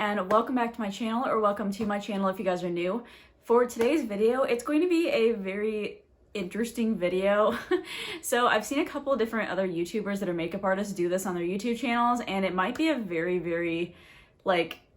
and welcome back to my channel, or welcome to my channel if you guys are new. For today's video, it's going to be a very interesting video. So I've seen a couple of different other YouTubers that are makeup artists do this on their YouTube channels, and it might be a very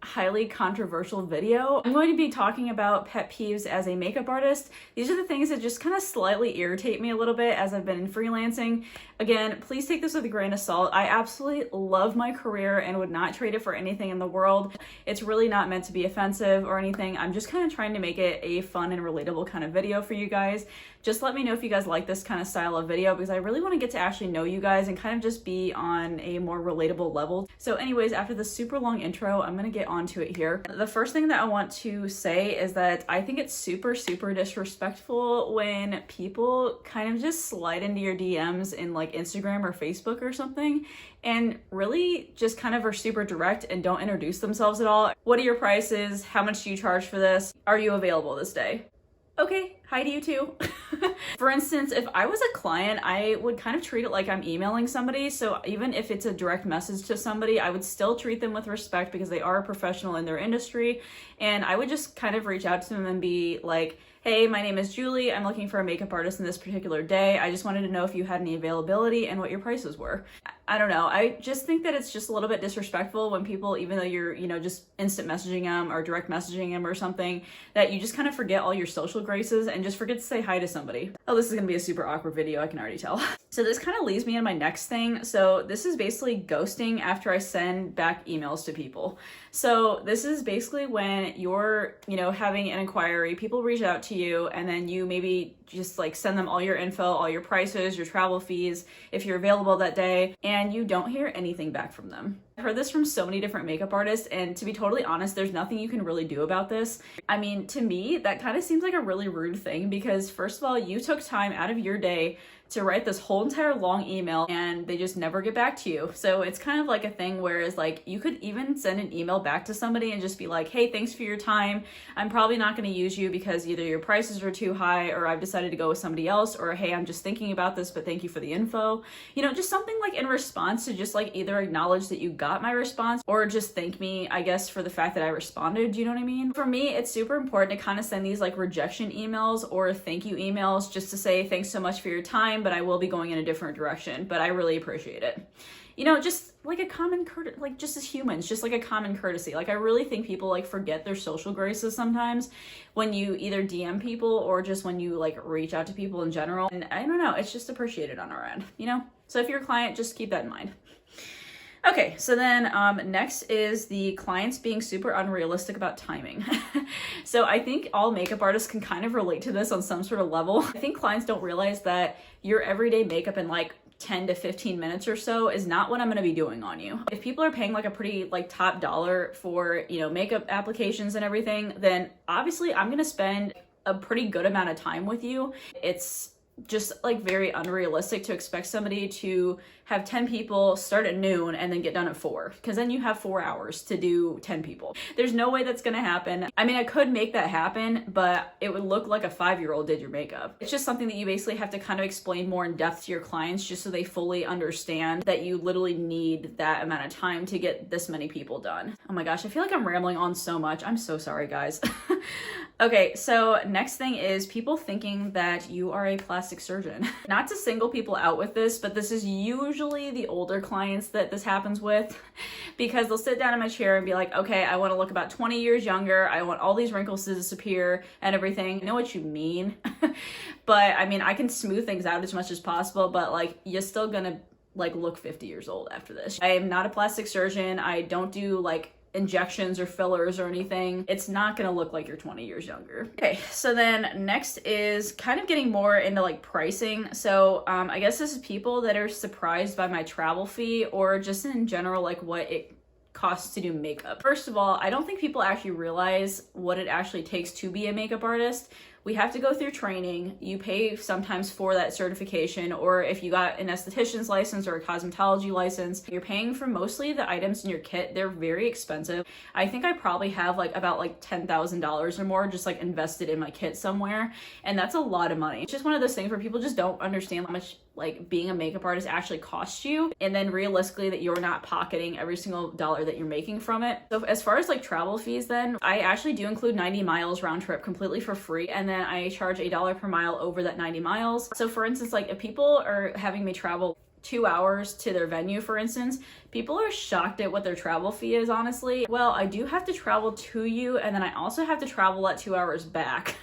highly controversial video. I'm going to be talking about pet peeves as a makeup artist. These are the things that just kind of slightly irritate me a little bit as I've been freelancing. Again, please take this with a grain of salt. I absolutely love my career and would not trade it for anything in the world. It's really not meant to be offensive or anything. I'm just kind of trying to make it a fun and relatable kind of video for you guys. Just let me know if you guys like this kind of style of video, because I really want to get to actually know you guys and kind of just be on a more relatable level. So anyways, after this super long intro, I'm going to get onto it here. The first thing that I want to say is that I think it's super disrespectful when people kind of just slide into your DMs in like Instagram or Facebook or something and really just kind of are super direct and don't introduce themselves at all. What are your prices? How much do you charge for this? Are you available this day? Okay, hi to you too. For instance, if I was a client, I would kind of treat it like I'm emailing somebody. So even if it's a direct message to somebody, I would still treat them with respect because they are a professional in their industry. And I would just kind of reach out to them and be like, hey, my name is Julie. I'm looking for a makeup artist in this particular day. I just wanted to know if you had any availability and what your prices were. I don't know. I just think that it's just a little bit disrespectful when people, even though you're, just instant messaging them or direct messaging them or something, that you just kind of forget all your social graces and just forget to say hi to somebody. Oh, this is going to be a super awkward video. I can already tell. So this kind of leads me in my next thing. So this is basically ghosting after I send back emails to people. So this is basically when you're, having an inquiry, people reach out to you, and then you maybe just like send them all your info, all your prices, your travel fees, if you're available that day, and you don't hear anything back from them. I've heard this from so many different makeup artists, and to be totally honest, there's nothing you can really do about this. I mean, to me, that kind of seems like a really rude thing because first of all, you took time out of your day to write this whole entire long email and they just never get back to you. So it's kind of like a thing whereas like you could even send an email back to somebody and just be like, hey, thanks for your time. I'm probably not going to use you because either your prices are too high or I've decided to go with somebody else, or hey, I'm just thinking about this, but thank you for the info. Just something like in response to just like either acknowledge that you got my response or just thank me, I guess, for the fact that I responded. Do you know what I mean? For me, it's super important to kind of send these like rejection emails or thank you emails just to say thanks so much for your time, but I will be going in a different direction, but I really appreciate it. Just like a common courtesy, like just as humans, just like a common courtesy. Like I really think people like forget their social graces sometimes when you either DM people or just when you like reach out to people in general. And I don't know, it's just appreciated on our end, So if you're a client, just keep that in mind. Okay, so then next is the clients being super unrealistic about timing. So I think all makeup artists can kind of relate to this on some sort of level. I think clients don't realize that your everyday makeup in like 10 to 15 minutes or so is not what I'm going to be doing on you. If people are paying like a pretty like top dollar for, makeup applications and everything, then obviously I'm going to spend a pretty good amount of time with you. It's just like very unrealistic to expect somebody to have 10 people start at noon and then get done at 4, because then you have 4 hours to do 10 people. There's no way that's gonna happen. I mean, I could make that happen, but it would look like a 5-year-old did your makeup. It's just something that you basically have to kind of explain more in depth to your clients just so they fully understand that you literally need that amount of time to get this many people done. Oh my gosh, I feel like I'm rambling on so much. I'm so sorry, guys. Okay, so next thing is people thinking that you are a plastic surgeon. Not to single people out with this, but this is usually the older clients that this happens with, because they'll sit down in my chair and be like, okay, I want to look about 20 years younger. I want all these wrinkles to disappear and everything. I know what you mean. But I mean, I can smooth things out as much as possible, but like, you're still gonna like look 50 years old after this. I am not a plastic surgeon. I don't do like injections or fillers or anything. It's not gonna look like you're 20 years younger. Okay, so then next is kind of getting more into like pricing. So I guess this is people that are surprised by my travel fee or just in general like what it costs to do makeup. First of all, I don't think people actually realize what it actually takes to be a makeup artist. We have to go through training. You pay sometimes for that certification, or if you got an esthetician's license or a cosmetology license, you're paying for mostly the items in your kit. They're very expensive. I think I probably have like about like $10,000 or more just like invested in my kit somewhere. And that's a lot of money. It's just one of those things where people just don't understand how much like being a makeup artist actually costs you, and then realistically that you're not pocketing every single dollar that you're making from it. So as far as like travel fees, then I actually do include 90 miles round trip completely for free, and then I charge $1 per mile over that 90 miles. So for instance, like if people are having me travel 2 hours to their venue, for instance, people are shocked at what their travel fee is, honestly. Well, I do have to travel to you, and then I also have to travel at 2 hours back.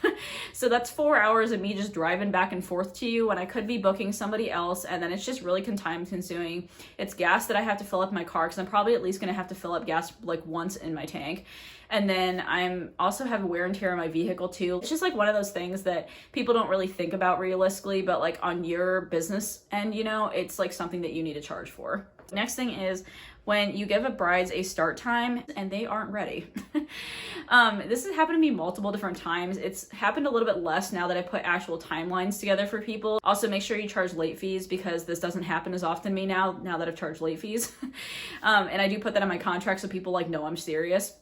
So that's 4 hours of me just driving back and forth to you when I could be booking somebody else, and then it's just really time consuming. It's gas that I have to fill up my car, because I'm probably at least gonna have to fill up gas like once in my tank. And then I'm also have wear and tear on my vehicle too. It's just like one of those things that people don't really think about realistically, but like on your business end, you know, it's like something that you need to charge for. Next thing is when you give a brides a start time and they aren't ready. This has happened to me multiple different times. It's happened a little bit less now that I put actual timelines together for people. Also, make sure you charge late fees, because this doesn't happen as often to me now that I've charged late fees. And I do put that in my contract so people like know I'm serious.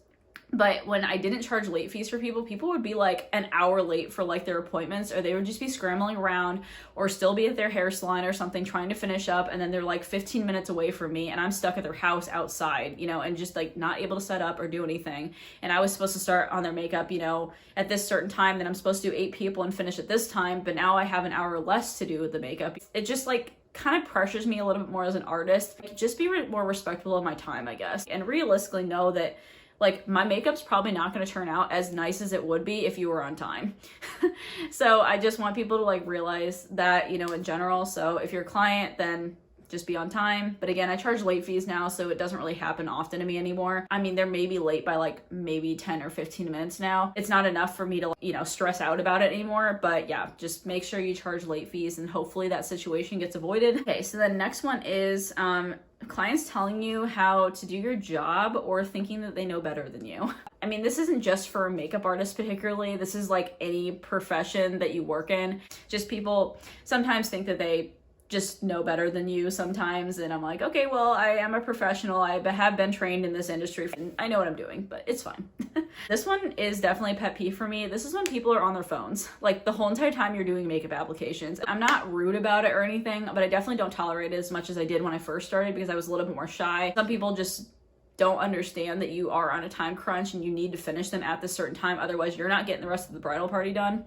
But when I didn't charge late fees for people, people would be like an hour late for like their appointments, or they would just be scrambling around or still be at their hair salon or something trying to finish up, and then they're like 15 minutes away from me and I'm stuck at their house outside, you know, and just like not able to set up or do anything. And I was supposed to start on their makeup, you know, at this certain time, then I'm supposed to do 8 people and finish at this time, but now I have an hour less to do with the makeup. It just like kind of pressures me a little bit more as an artist. Just be more respectful of my time, I guess, and realistically know that like my makeup's probably not going to turn out as nice as it would be if you were on time. So I just want people to like realize that, you know, in general. So if you're a client, then just be on time. But again, I charge late fees now, so it doesn't really happen often to me anymore. I mean, they're maybe late by like maybe 10 or 15 minutes now. It's not enough for me to, you know, stress out about it anymore. But yeah, just make sure you charge late fees, and hopefully that situation gets avoided. Okay, so the next one is clients telling you how to do your job or thinking that they know better than you. I mean, this isn't just for makeup artists particularly. This is like any profession that you work in. Just people sometimes think that they just know better than you sometimes, and I'm like, okay, well, I am a professional. I have been trained in this industry and I know what I'm doing, but it's fine. This one is definitely a pet peeve for me. This is when people are on their phones like the whole entire time you're doing makeup applications. I'm not rude about it or anything, but I definitely don't tolerate it as much as I did when I first started, because I was a little bit more shy. Some people just don't understand that you are on a time crunch and you need to finish them at this certain time, otherwise you're not getting the rest of the bridal party done.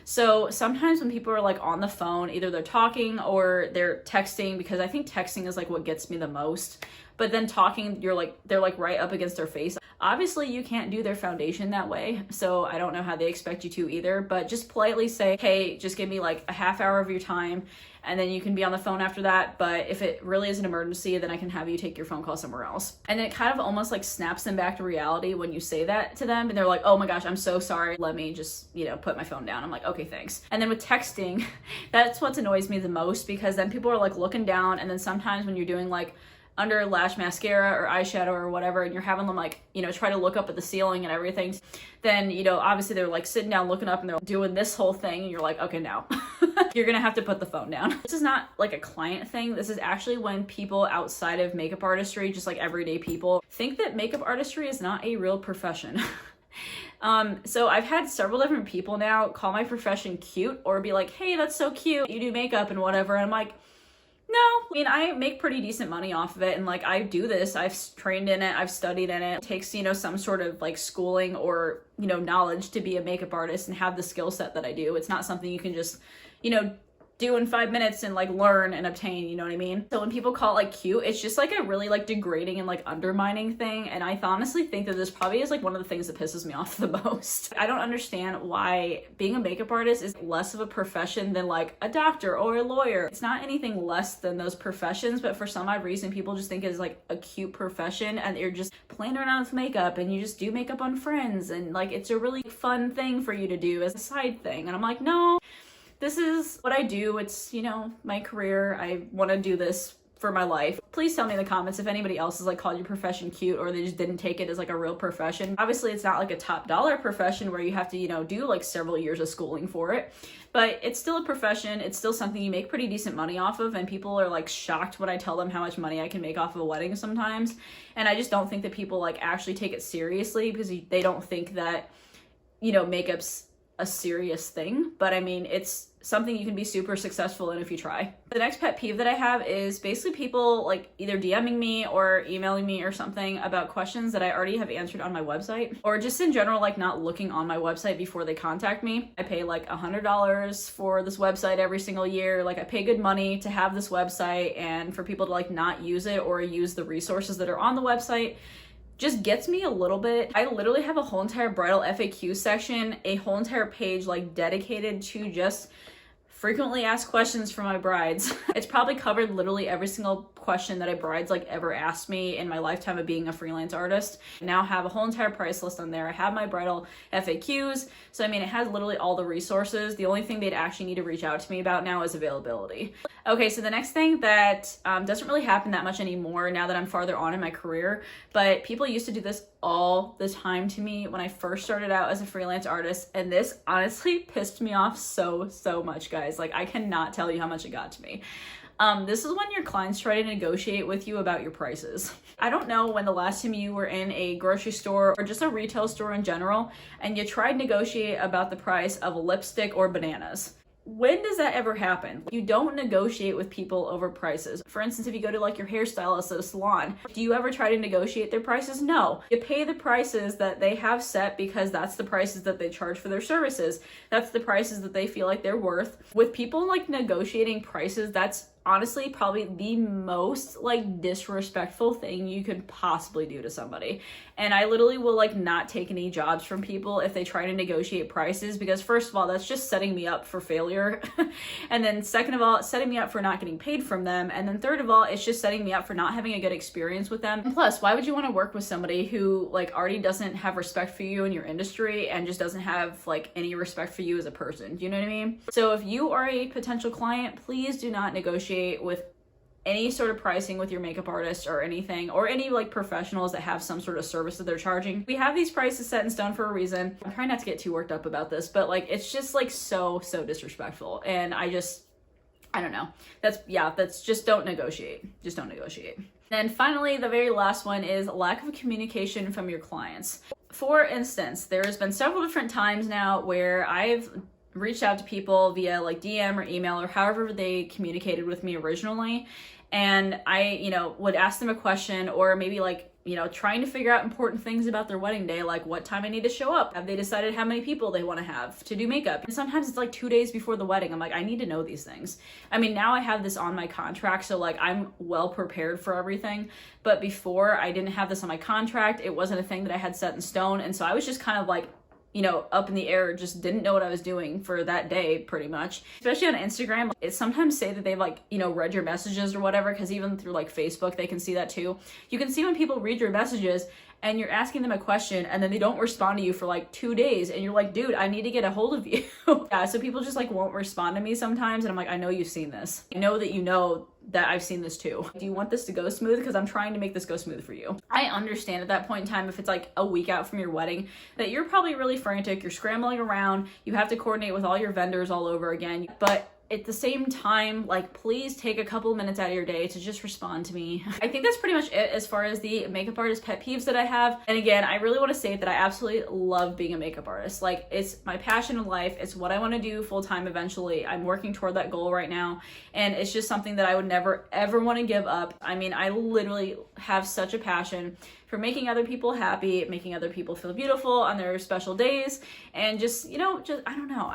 So sometimes when people are like on the phone, either they're talking or they're texting, because I think texting is like what gets me the most. But then talking, they're like right up against their face. Obviously you can't do their foundation that way, so I don't know how they expect you to either, but just politely say, hey, just give me like a half hour of your time, and then you can be on the phone after that. But if it really is an emergency, then I can have you take your phone call somewhere else. And it kind of almost like snaps them back to reality when you say that to them, and they're like, oh my gosh, I'm so sorry, let me just, you know, put my phone down. I'm like, okay, thanks. And then with texting, that's what annoys me the most, because then people are like looking down, and then sometimes when you're doing like under lash mascara or eyeshadow or whatever, and you're having them like, you know, try to look up at the ceiling and everything, then, you know, obviously they're like sitting down looking up and they're doing this whole thing, and you're like, okay, now you're gonna have to put the phone down. This is not like a client thing. This is actually when people outside of makeup artistry, just like everyday people, think that makeup artistry is not a real profession. So I've had several different people now call my profession cute, or be like, hey, that's so cute, you do makeup and whatever. And I'm like, no, I mean, I make pretty decent money off of it, and like I do this, I've trained in it, I've studied in it. It takes, you know, some sort of like schooling or, you know, knowledge to be a makeup artist and have the skill set that I do. It's not something you can just, you know, do in 5 minutes and like learn and obtain, you know what I mean? So when people call it like cute, it's just like a really like degrading and like undermining thing. And I honestly think that this probably is like one of the things that pisses me off the most. I don't understand why being a makeup artist is less of a profession than like a doctor or a lawyer. It's not anything less than those professions, but for some odd reason people just think it's like a cute profession, and you're just playing around with makeup and you just do makeup on friends, and like it's a really fun thing for you to do as a side thing. And I'm like, no, this is what I do. It's, you know, my career. I want to do this for my life. Please tell me in the comments if anybody else has like called your profession cute, or they just didn't take it as like a real profession. Obviously it's not like a top dollar profession where you have to, you know, do like several years of schooling for it, but it's still a profession. It's still something you make pretty decent money off of, and people are like shocked when I tell them how much money I can make off of a wedding sometimes. And I just don't think that people like actually take it seriously, because they don't think that, you know, makeup's a serious thing, but I mean, it's something you can be super successful in if you try. The next pet peeve that I have is basically people like either DMing me or emailing me or something about questions that I already have answered on my website, or just in general, like not looking on my website before they contact me. I pay like $100 for this website every single year. Like I pay good money to have this website, and for people to like not use it or use the resources that are on the website just gets me a little bit. I literally have a whole entire bridal FAQ section, a whole entire page like dedicated to just frequently asked questions for my brides. It's probably covered literally every single question that a bride's like ever asked me in my lifetime of being a freelance artist. I now have a whole entire price list on there. I have my bridal FAQs. So I mean, it has literally all the resources. The only thing they'd actually need to reach out to me about now is availability. Okay, so the next thing that doesn't really happen that much anymore now that I'm farther on in my career, but people used to do this all the time to me when I first started out as a freelance artist, and this honestly pissed me off so much, guys. Like, I cannot tell you how much it got to me. This is when your clients try to negotiate with you about your prices. I don't know when the last time you were in a grocery store or just a retail store in general and you tried to negotiate about the price of a lipstick or bananas. When does that ever happen? You don't negotiate with people over prices. For instance, if you go to like your hairstylist at a salon, do you ever try to negotiate their prices? No. You pay the prices that they have set because that's the prices that they charge for their services. That's the prices that they feel like they're worth. With people like negotiating prices, that's honestly probably the most like disrespectful thing you could possibly do to somebody. And I literally will like not take any jobs from people if they try to negotiate prices, because first of all, that's just setting me up for failure. And then second of all, it's setting me up for not getting paid from them. And then third of all, it's just setting me up for not having a good experience with them. And plus, why would you want to work with somebody who like already doesn't have respect for you in your industry and just doesn't have like any respect for you as a person? Do you know what I mean? So if you are a potential client, please do not negotiate with any sort of pricing with your makeup artist or anything, or any like professionals that have some sort of service that they're charging. We have these prices set in stone for a reason. I'm trying not to get too worked up about this, but like it's just like so disrespectful, and I don't know. That's just don't negotiate. Just don't negotiate. And finally, the very last one is lack of communication from your clients. For instance, there has been several different times now where I've reached out to people via like DM or email or however they communicated with me originally. And I, would ask them a question, or maybe like, trying to figure out important things about their wedding day, like what time I need to show up. Have they decided how many people they want to have to do makeup? And sometimes it's like 2 days before the wedding. I'm like, I need to know these things. I mean, now I have this on my contract, so like I'm well prepared for everything. But before, I didn't have this on my contract. It wasn't a thing that I had set in stone. And so I was just kind of like, up in the air, just didn't know what I was doing for that day, pretty much. Especially on Instagram, it sometimes say that they've like, read your messages or whatever, because even through like Facebook, they can see that too. You can see when people read your messages and you're asking them a question and then they don't respond to you for like 2 days, and you're like, dude, I need to get a hold of you. Yeah, so people just like won't respond to me sometimes, and I'm like, I know you've seen this. I know that you know that I've seen this too. Do you want this to go smooth? Because I'm trying to make this go smooth for you. I understand at that point in time, if it's like a week out from your wedding, that you're probably really frantic, you're scrambling around, you have to coordinate with all your vendors all over again. But at the same time, like, please take a couple minutes out of your day to just respond to me. I think that's pretty much it as far as the makeup artist pet peeves that I have. And again, I really want to say that I absolutely love being a makeup artist. Like, it's my passion in life. It's what I want to do full time eventually. I'm working toward that goal right now. And it's just something that I would never, ever want to give up. I mean, I literally have such a passion for making other people happy, making other people feel beautiful on their special days. And just, I don't know.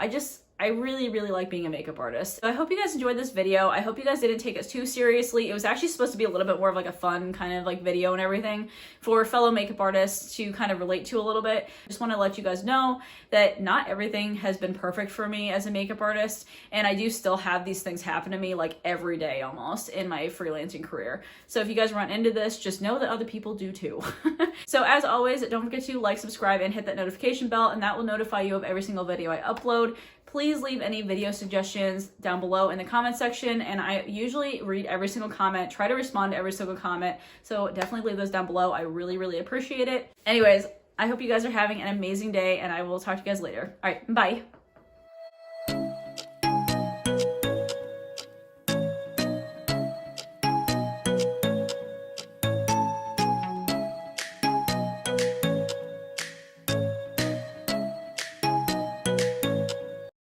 I really like being a makeup artist. So I hope you guys enjoyed this video. I hope you guys didn't take us too seriously. It was actually supposed to be a little bit more of like a fun kind of like video and everything for fellow makeup artists to kind of relate to a little bit. I just want to let you guys know that not everything has been perfect for me as a makeup artist, and I do still have these things happen to me like every day almost in my freelancing career. So if you guys run into this, just know that other people do too. So as always, don't forget to like, subscribe, and hit that notification bell, and that will notify you of every single video I upload. Please leave any video suggestions down below in the comment section, and I usually read every single comment, try to respond to every single comment, so definitely leave those down below. I really appreciate it. Anyways, I hope you guys are having an amazing day, and I will talk to you guys later. All right, bye.